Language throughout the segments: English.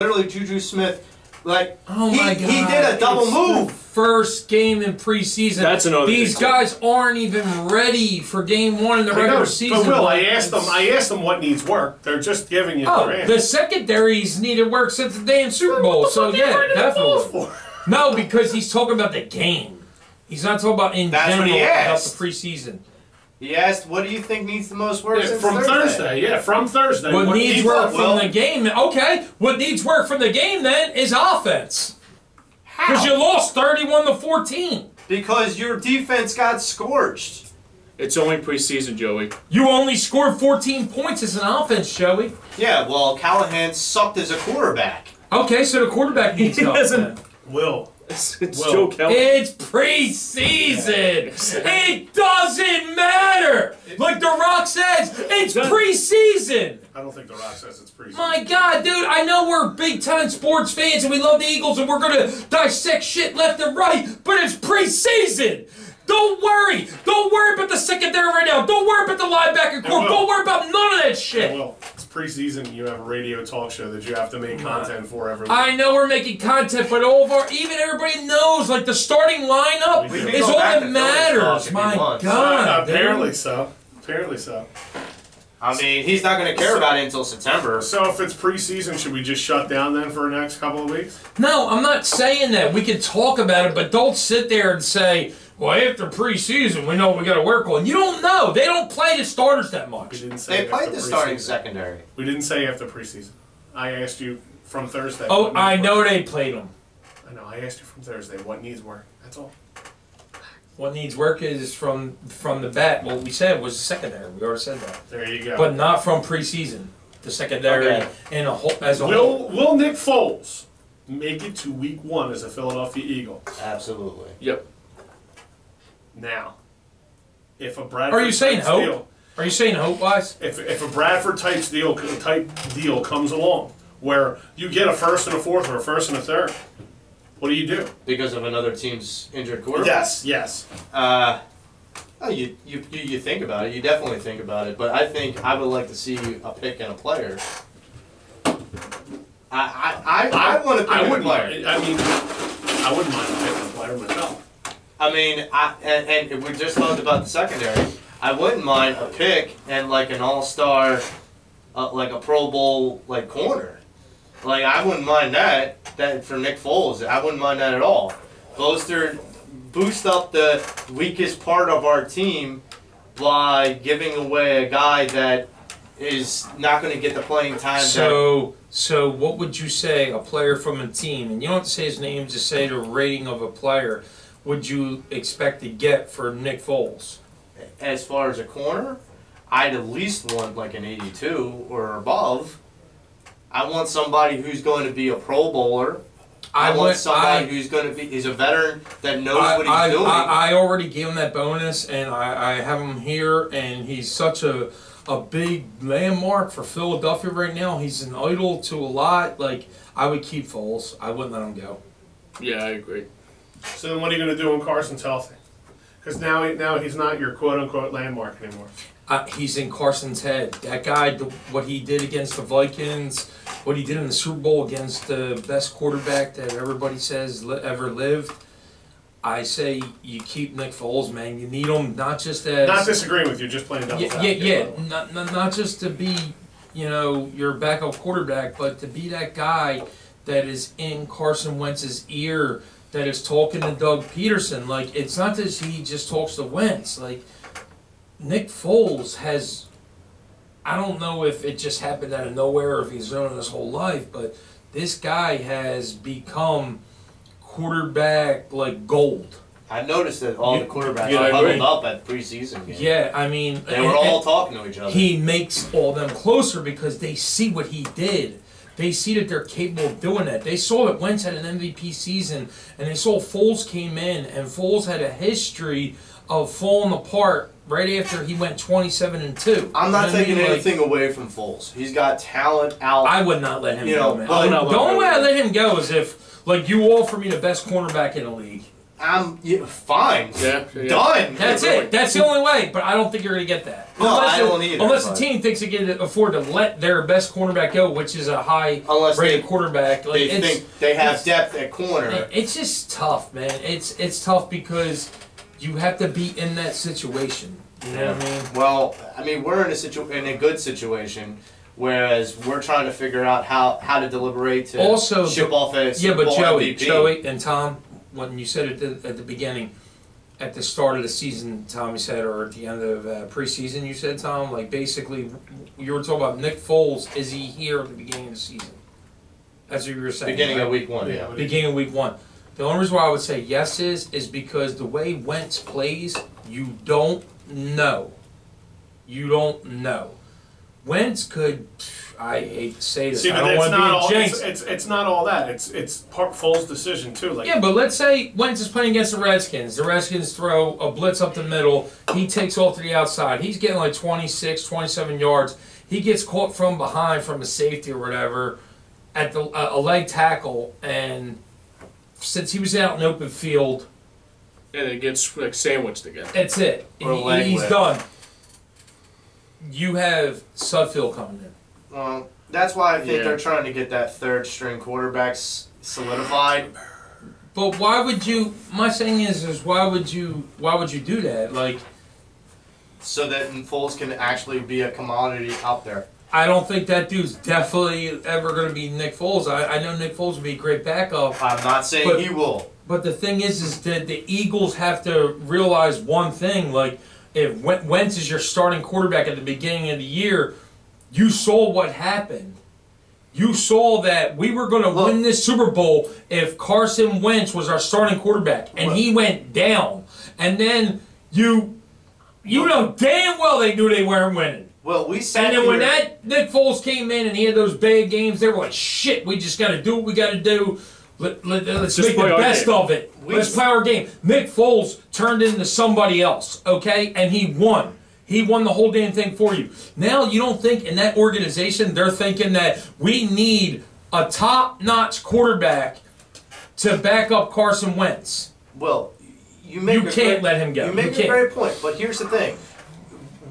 Literally, Juju Smith, like, oh my God. He did a double move. First game in preseason. That's another These guys aren't even ready for game one in the regular season. But Will, I asked them what needs work. They're just giving you their answer. The secondaries needed work since the damn Super Bowl. So yeah, definitely. No, because he's talking about the game. He's not talking about in general about the preseason. He asked, what do you think needs the most work from Thursday? Yeah, from Thursday. What needs work from the game? Okay, what needs work from the game then is offense. Because you lost 31-14. Because your defense got scorched. It's only preseason, Joey. You only scored 14 points as an offense, Joey. Yeah, well, Callahan sucked as a quarterback. Okay, so the quarterback needs help. Will. It's Joe Kelly. It's preseason. It doesn't matter. Like The Rock says, it's preseason. I don't think The Rock says it's preseason. My God, dude, I know we're big-time sports fans and we love the Eagles and we're going to dissect shit left and right, but it's preseason. Don't worry. Don't worry about the secondary right now. Don't worry about the linebacker corps. Don't worry about none of that shit. Well, it's preseason. You have a radio talk show that you have to make content for every week. I know we're making content, but even everybody knows, like, the starting lineup is all that matters. My God. Apparently so. Apparently so. I mean, he's not going to care about it until September. So if it's preseason, should we just shut down then for the next couple of weeks? No, I'm not saying that. We can talk about it, but don't sit there and say, well, after preseason, we know we got to work on. You don't know. They don't play the starters that much. We didn't say they played the starting secondary. We didn't say after preseason. I asked you from Thursday. Oh, I know they played them. I know. I asked you from Thursday. What needs work? That's all. What needs work is from the bat. What we said was the secondary. We already said that. There you go. But not from preseason. The secondary in as a whole. Will Nick Foles make it to Week 1 as a Philadelphia Eagle? Absolutely. Yep. Now, if a Bradford are you saying hope? Deal, are you saying hope-wise? If a Bradford type deal comes along, where you get a first and a fourth or a first and a third, what do you do? Because of another team's injured quarterback? Yes, yes. Oh, you think about it. You definitely think about it. But I think I would like to see a pick and a player. I want to pick a player. I mean, I wouldn't mind picking a player myself. I mean, and we just talked about the secondary. I wouldn't mind a pick and like an all-star, like a Pro Bowl like corner. Like I wouldn't mind that for Nick Foles. I wouldn't mind that at all. Boost up the weakest part of our team by giving away a guy that is not going to get the playing time. So what would you say a player from a team, and you don't have to say his name, just say the rating of a player, would you expect to get for Nick Foles? As far as a corner, I'd at least want like an 82 or above. I want somebody who's going to be a Pro Bowler. I want somebody who's going to be a veteran that knows what he's doing. I already gave him that bonus, and I have him here, and he's such a big landmark for Philadelphia right now. He's an idol to a lot. Like, I would keep Foles. I wouldn't let him go. Yeah, I agree. So then what are you going to do when Carson's healthy? Because now he's not your quote-unquote landmark anymore. He's in Carson's head. That guy, what he did against the Vikings, what he did in the Super Bowl against the best quarterback that everybody says ever lived, I say you keep Nick Foles, man. You need him not just as... Not disagreeing with you, just playing devil's advocate. Yeah. Not just to be, your backup quarterback, but to be that guy that is in Carson Wentz's ear, that is talking to Doug Peterson. Like, it's not that he just talks to Wentz. Like, Nick Foles has, I don't know if it just happened out of nowhere or if he's known his whole life, but this guy has become quarterback like gold. I noticed that all the quarterbacks are huddled up at preseason games. Yeah, I mean, they were all talking to each other. He makes all them closer because they see what he did. They see that they're capable of doing that. They saw that Wentz had an MVP season, and they saw Foles came in, and Foles had a history of falling apart right after he went 27-2. I'm not taking anything away from Foles. He's got talent out. I would not let him go, man. The only way I let him go is if, like, you offer me the best cornerback in the league. fine. Yeah. Done. That's it. That's the only way. But I don't think you're going to get that. No, I don't either. Unless the but team thinks they can afford to let their best cornerback go, which is a high-rated quarterback. Like, they think they have depth at corner. It's just tough, man. It's tough because you have to be in that situation. You know what I mean? Well, I mean, we're in a good situation, whereas we're trying to figure out how to deliberate to Also, ship off a Yeah, Super but Bowl MVP. Joey and Tom, when you said it at the beginning, at the start of the season, Tom, you said, or at the end of preseason, you said, Tom, like basically, you were talking about Nick Foles. Is he here at the beginning of the season? That's what you were saying. Beginning right? of week 1, yeah. Beginning of week 1. The only reason why I would say yes is because the way Wentz plays, you don't know. You don't know. Wentz could. I hate to say this. See, I but don't it's want to not be a all. jinx. It's not all that. It's part Foles' decision too. Like Yeah, but let's say Wentz is playing against the Redskins. The Redskins throw a blitz up the middle. He takes off to the outside. He's getting like 26, 27 yards. He gets caught from behind from a safety or whatever at a leg tackle, and since he was out in open field, And it gets like sandwiched again. that's it. Or leg He's whip. done. You have Sudfeld coming in. Well, that's why I think Yeah. they're trying to get that third string quarterback solidified. But why would you? My thing is why would you do that? Like, So that Foles can actually be a commodity out there. I don't think that dude's definitely ever going to be Nick Foles. I know Nick Foles would be a great backup. I'm not saying But- he will. But the thing is that the Eagles have to realize one thing. Like, if Wentz is your starting quarterback at the beginning of the year, you saw what happened. You saw that we were going to win this Super Bowl if Carson Wentz was our starting quarterback, and he went down. And then you know damn well they knew they weren't winning. Well, we sat And then when here- that Nick Foles came in and he had those bad games, they were like, shit, we just got to do what we got to do. Let's Just make the play our best game. of it. Let's play our game. Nick Foles turned into somebody else, okay? And he won. He won the whole damn thing for you. Now, you don't think in that organization they're thinking that we need a top-notch quarterback to back up Carson Wentz. Well, you make You a can't great, let him go. You make You a can't. great point, but here's the thing.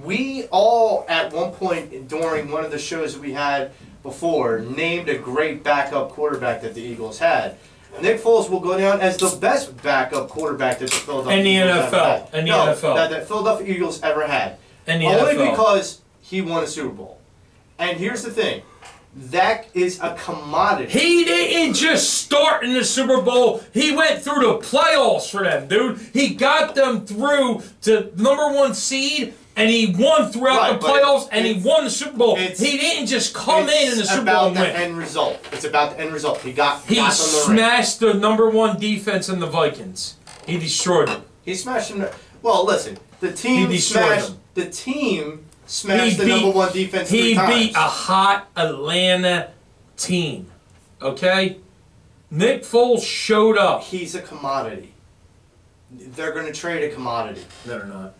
We all, at one point during one of the shows that we had before, named a great backup quarterback that the Eagles had. Nick Foles will go down as the best backup quarterback that the Philadelphia In the Eagles NFL. ever had. In the No, NFL. that the Philadelphia Eagles ever had. In the Only NFL. because he won a Super Bowl. And here's the thing. That is a commodity. He didn't just start in the Super Bowl. He went through the playoffs for them, dude. He got them through to #1 seed, and he won throughout Right, the but playoffs, and he it's- won the Super Bowl. it's- He didn't just come in the Super Bowl about and the win. end result. It's about the end result. He got He them the ring. smashed the #1 defense in the Vikings. He destroyed them. He smashed him. Well, listen. The team He destroyed smashed. them. The team smashed the #1 defense He 3 times. beat a hot Atlanta team. Okay? Nick Foles showed up. He's a commodity. They're going to trade a commodity. No, they're not.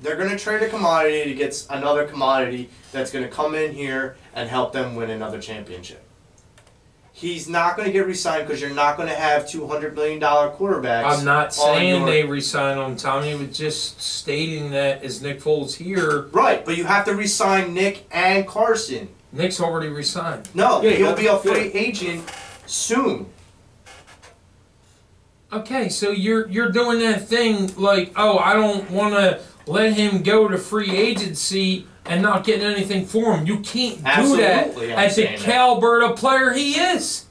They're going to trade a commodity to get another commodity that's going to come in here and help them win another championship. He's not going to get re-signed because you're not going to have $200 million quarterbacks. I'm not on saying your- they resign on Tommy, was just stating that is Nick Foles here. Right, but you have to re-sign Nick and Carson. Nick's already resigned. No, Yeah, he'll be a yeah. free agent soon. Okay, so you're doing that thing like, oh, I don't want to let him go to free agency and not getting anything for him. You can't do Absolutely, that I'm at the saying that. caliber of player he is.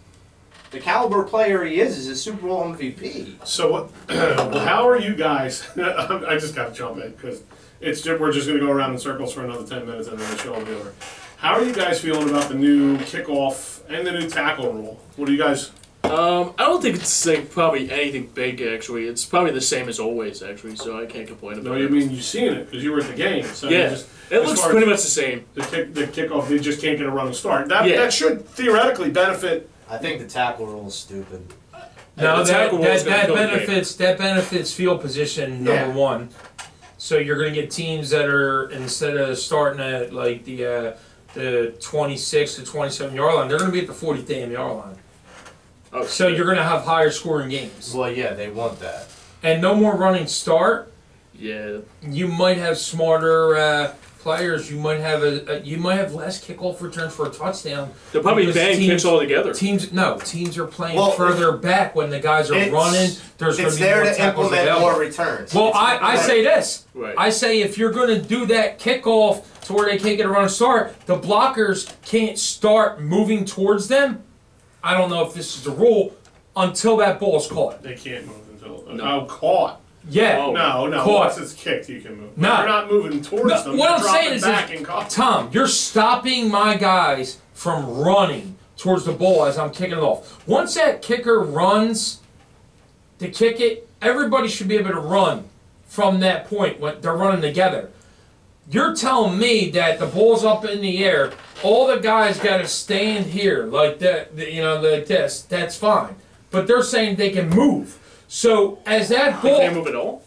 The caliber player he is a Super Bowl MVP. So what? How are you guys? I just got to jump in because we're just going to go around in circles for another 10 minutes and then the show will be over. How are you guys feeling about the new kickoff and the new tackle rule? What do you guys? I don't think it's like probably anything big actually. It's probably the same as always actually, so I can't complain about No, it. you mean you've seen it because you were at the game. So you Yeah, just, it as looks far pretty as much the same. the kickoff. They just can't get a running start. That Yeah. that should theoretically benefit. I think the tackle rule is stupid. No, the tackle rule is gonna kill the game. benefits field position Yeah. #1. So you're going to get teams that are, instead of starting at like the 26 to 27 yard line, they're going to be at the 40 damn yard line. Oh, So you're going to have higher scoring games. Well, yeah, they want that. And no more running start. yeah. You might have smarter players. You might have you might have less kickoff returns for a touchdown. They'll probably because ban kicks altogether. Teams are playing Well, further back when the guys are running. There's going It's to be there more to tackles implement available. more returns. Well, It's I say this. Right. I say if you're going to do that kickoff to where they can't get a run start, the blockers can't start moving towards them. I don't know if this is the rule until that ball is caught. They can't move until No. caught. Yeah. Oh. No, Caught. once it's kicked, you can move. No. You're not moving towards No, them. what You're I'm dropping saying is, back and caught. Tom, you're stopping my guys from running towards the ball as I'm kicking it off. Once that kicker runs to kick it, everybody should be able to run from that point when they're running together. You're telling me that the ball's up in the air, all the guys got to stand here like that, like this. That's fine. But they're saying they can move. So as that They ball, can't move at all?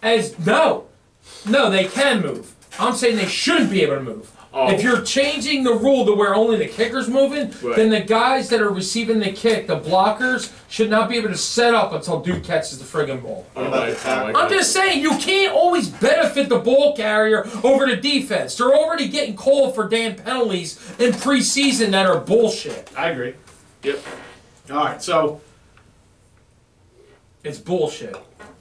no, they can move. I'm saying they shouldn't be able to move. Oh. If you're changing the rule to where only the kicker's moving, Right. then the guys that are receiving the kick, the blockers, should not be able to set up until dude catches the friggin' ball. What about the tackle? I'm just saying, you can't always benefit the ball carrier over the defense. They're already getting called for damn penalties in preseason that are bullshit. I agree. Yep. All right, so It's bullshit.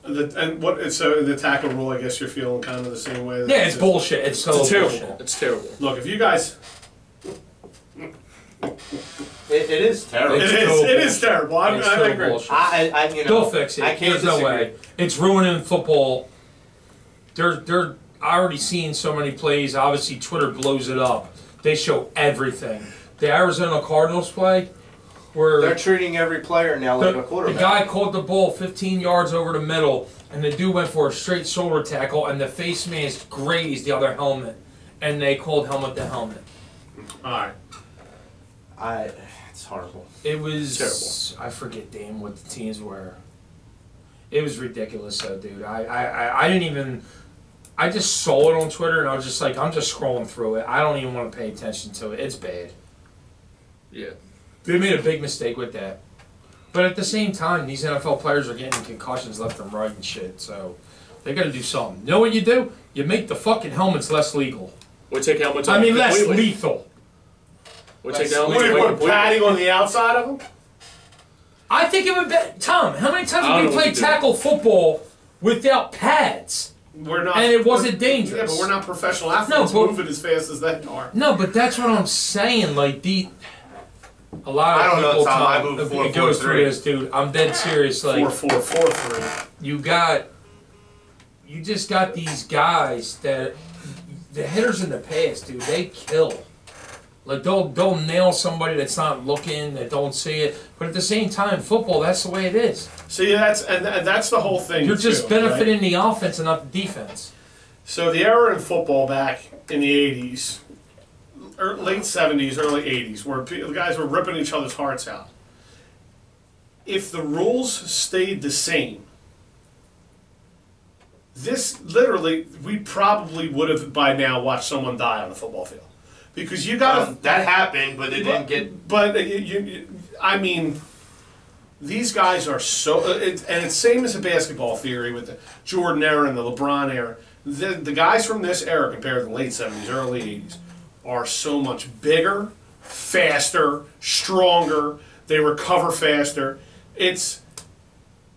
the tackle rule? I guess you're feeling kind of the same way. Yeah, it's bullshit. It's so It's terrible. bullshit. It's terrible. Look, if you guys, It is terrible. It's it so is terrible. I It's so agree. bullshit. They'll They'll fix it. I can't There's no disagree. way. It's ruining football. They're already seeing so many plays. Obviously, Twitter blows it up. They show everything. The Arizona Cardinals play, where They're treating every player now like a the quarterback. guy caught the ball 15 yards over the middle, and the dude went for a straight shoulder tackle, and the face mask grazed the other helmet, and they called helmet to helmet. All right. It's horrible. It was Terrible. I forget damn what the teams were. It was ridiculous though, dude. I didn't even. I just saw it on Twitter and I was just like, I'm just scrolling through it. I don't even want to pay attention to it. It's bad. Yeah. They made a big mistake with that. But at the same time, these NFL players are getting concussions left and right and shit. So they got to do something. You know what you do? You make the fucking helmets less legal. We take helmets off. I mean, less completely. lethal. We take the Less What helmets do you away put completely. padding on the outside of them? I think it would be. Tom, how many times I have don't we know what played to do. tackle football without pads? We're not, And it wasn't Yeah, dangerous. but we're not professional athletes but- moving as fast as they are. No, but that's what I'm saying. Like a lot of I don't know, people, Tom. I Tom, move it goes 4-4-3. through this, dude. I'm dead serious. Like 4-4-4-3. you just got these guys that the hitters in the past, dude. They kill. Like they'll nail somebody that's not looking, that don't see it. But at the same time, football, that's the way it is. See, that's the whole thing. You're just too, right? benefiting the offense and not the defense. So the era in football back in the 80s, late 70s, early 80s, where the guys were ripping each other's hearts out. If the rules stayed the same, this literally, we probably would have by now watched someone die on a football field. Because you got That happened, but it didn't get. But I mean, these guys are so, and it's same as a basketball theory with the Jordan era and the LeBron era. The guys from this era compared to the late 70s, early 80s, are so much bigger, faster, stronger. They recover faster.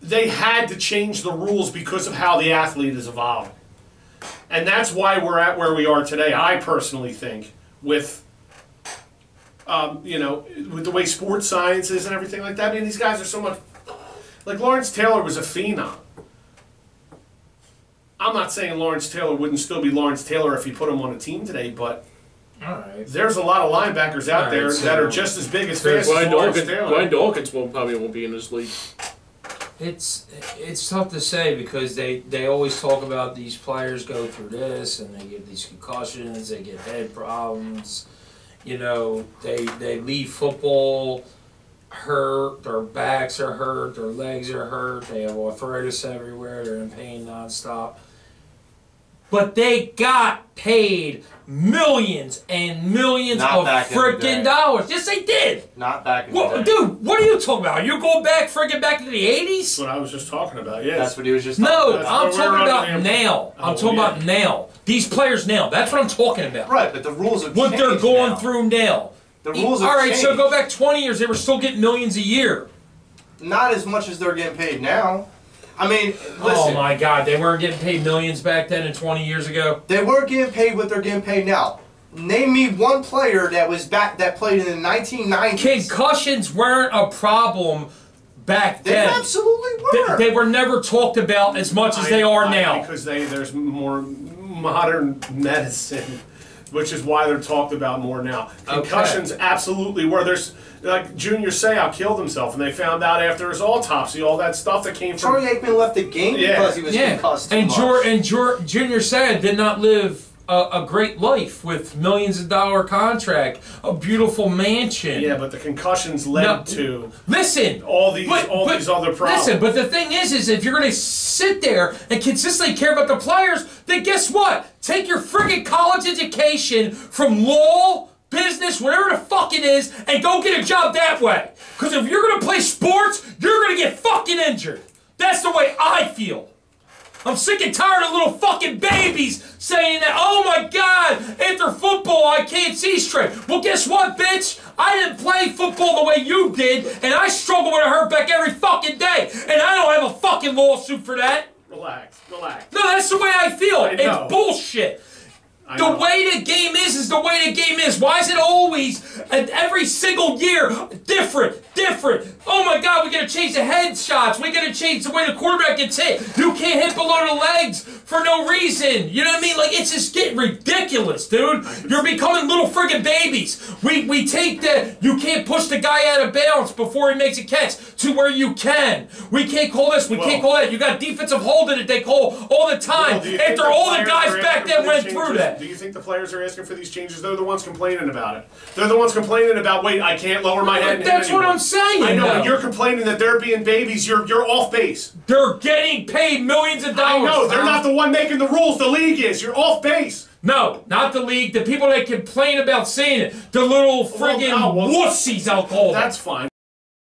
They had to change the rules because of how the athlete is evolving. And that's why we're at where we are today, I personally think, with with the way sports science is and everything like that. I mean, these guys are so much. Like Lawrence Taylor was a phenom. I'm not saying Lawrence Taylor wouldn't still be Lawrence Taylor if you put him on a team today, but All right. there's a lot of linebackers out All there right, so that are just as big as there's fast as Brian Lawrence Dawkins, Taylor. Brian Dawkins probably won't be in this league. It's tough to say because they always talk about these players go through this and they get these concussions, they get head problems, they leave football hurt, their backs are hurt, their legs are hurt, they have arthritis everywhere, they're in pain nonstop. but they got paid millions and millions Not of back in the day. freaking dollars. Yes, they did. Not back in the Well, day. dude, what are you talking about? You going back freaking back to the 80s? That's what I was just talking about. Yes. That's what he was just No, talking That's I'm what we're talking under about the- now. I'm Oh, talking yeah. about now. These players now. That's what I'm talking about. Right, but the rules have What changed they're going now. through now. The rules have All right, changed. so go back 20 years. They were still getting millions a year. Not as much as they're getting paid now. I mean, Oh listen, my God, they weren't getting paid millions back then and 20 years ago. they were getting paid what they're getting paid now. Name me one player that played in the 1990s. Concussions weren't a problem back They then. absolutely were. They were never talked about as much as they are now. Because there's more modern medicine, which is why they're talked about more now. Concussions absolutely were. There's like Junior Seau killed himself, and they found out after his autopsy all that stuff that came from. Troy Aikman left the game Yeah. because he was concussed too and much. Junior Seau did not live a great life with millions of dollar contract, a beautiful mansion. Yeah, but the concussions led No. to Listen, all these other problems. Listen, but the thing is if you're going to sit there and consistently care about the players, then guess what? Take your friggin' college education from law, business, whatever the fuck it is, and go get a job that way. Because if you're going to play sports, you're going to get fucking injured. That's the way I feel. I'm sick and tired of little fucking babies saying that, oh my God, after football I can't see straight. Well, guess what, bitch? I didn't play football the way you did, and I struggle with a hurt back every fucking day, and I don't have a fucking lawsuit for that. Relax, relax. No, that's the way I feel. I know. It's bullshit. I The know. way the game is the way the game is. Why is it always, and every single year, different? Oh my God, we gotta change the headshots. We gotta change the way the quarterback gets hit. You can't hit below the legs for no reason. You know what I mean? Like, it's just getting ridiculous, dude. You're becoming little friggin' babies. We take the, you can't push the guy out of bounds before he makes a catch to where you can. We can't call this, we can't call that. You got defensive holding that they call all the time. Well, do you think After all the players guys are back asking then for went these through changes? that. Do you think the players are asking for these changes? They're the ones complaining about it. They're the ones complaining about, wait, I can't lower my head. and hit That's what anyone. I'm saying. I know, though. but you're complaining that they're being babies. You're off base. They're getting paid millions of I dollars. know, they're not the one making the rules. The league is. You're off base. No, not the league. The people that complain about saying it. The little friggin' Well, wussies, I'll call them. That's fine.